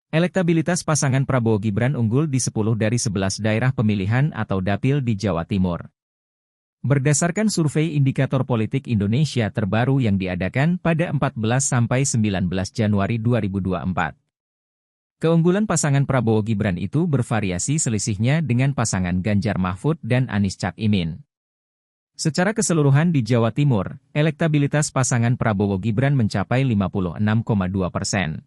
Elektabilitas pasangan Prabowo Gibran unggul di 10 dari 11 daerah pemilihan atau dapil di Jawa Timur. Berdasarkan survei Indikator Politik Indonesia terbaru yang diadakan pada 14–19 Januari 2024. Keunggulan pasangan Prabowo Gibran itu bervariasi selisihnya dengan pasangan Ganjar Mahfud dan Anies Cak Imin. Secara keseluruhan di Jawa Timur, elektabilitas pasangan Prabowo Gibran mencapai 56,2%.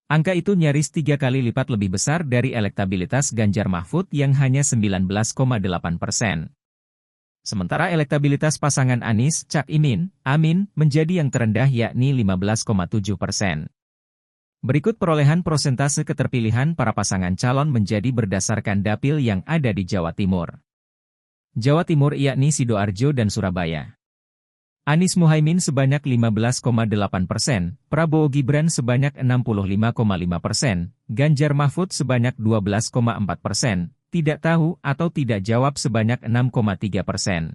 Angka itu nyaris 3 kali lipat lebih besar dari elektabilitas Ganjar Mahfud yang hanya 19,8%. Sementara elektabilitas pasangan Anies Cak Imin, Amin, menjadi yang terendah yakni 15,7%. Berikut perolehan prosentase keterpilihan para pasangan calon menjadi berdasarkan dapil yang ada di Jawa Timur. Jawa Timur yakni Sidoarjo dan Surabaya. Anies Muhaimin sebanyak 15,8%, Prabowo Gibran sebanyak 65,5%, Ganjar Mahfud sebanyak 12,4%, tidak tahu atau tidak jawab sebanyak 6,3%.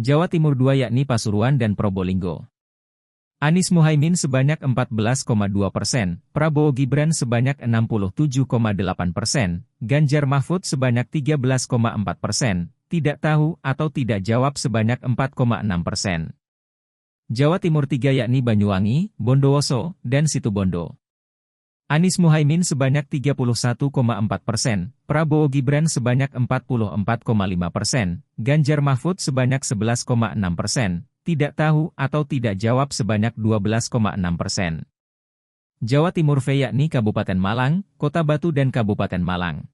Jawa Timur 2 yakni Pasuruan dan Probolinggo. Anies Muhaimin sebanyak 14,2%, Prabowo Gibran sebanyak 67,8%, Ganjar Mahfud sebanyak 13,4%, tidak tahu atau tidak jawab sebanyak 4,6%. Jawa Timur 3 yakni Banyuwangi, Bondowoso, dan Situbondo. Anies Muhaimin sebanyak 31,4%, Prabowo Gibran sebanyak 44,5%, Ganjar Mahfud sebanyak 11,6%, tidak tahu atau tidak jawab sebanyak 12,6%. Jawa Timur V yakni Kabupaten Malang, Kota Batu dan Kabupaten Malang.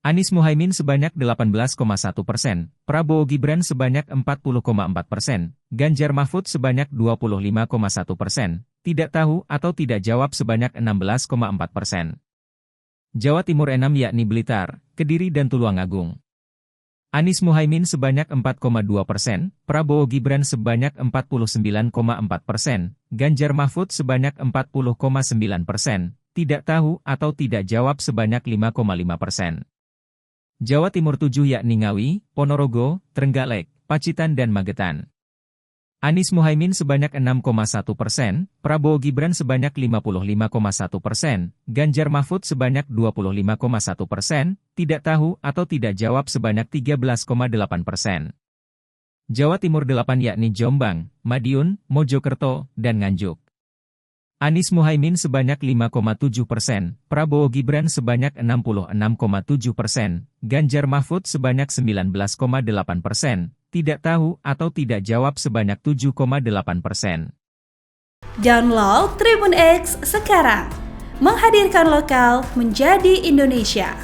Anies Muhaimin sebanyak 18,1%, Prabowo Gibran sebanyak 40,4%, Ganjar Mahfud sebanyak 25,1%, tidak tahu atau tidak jawab sebanyak 16,4%. Jawa Timur 6 yakni Blitar, Kediri dan Tulungagung. Anies Muhaimin sebanyak 4,2%, Prabowo Gibran sebanyak 49,4%, Ganjar Mahfud sebanyak 40,9%, tidak tahu atau tidak jawab sebanyak 5,5%. Jawa Timur 7 yakni Ngawi, Ponorogo, Trenggalek, Pacitan dan Magetan. Anies Muhaimin sebanyak 6,1%, Prabowo Gibran sebanyak 55,1%, Ganjar Mahfud sebanyak 25,1%, tidak tahu atau tidak jawab sebanyak 13,8%. Jawa Timur 8 yakni Jombang, Madiun, Mojokerto, dan Nganjuk. Anies Muhaimin sebanyak 5,7%, Prabowo Gibran sebanyak 66,7%, Ganjar Mahfud sebanyak 19,8%, tidak tahu atau tidak jawab sebanyak 7,8%. Download Tribun X sekarang, menghadirkan lokal menjadi Indonesia.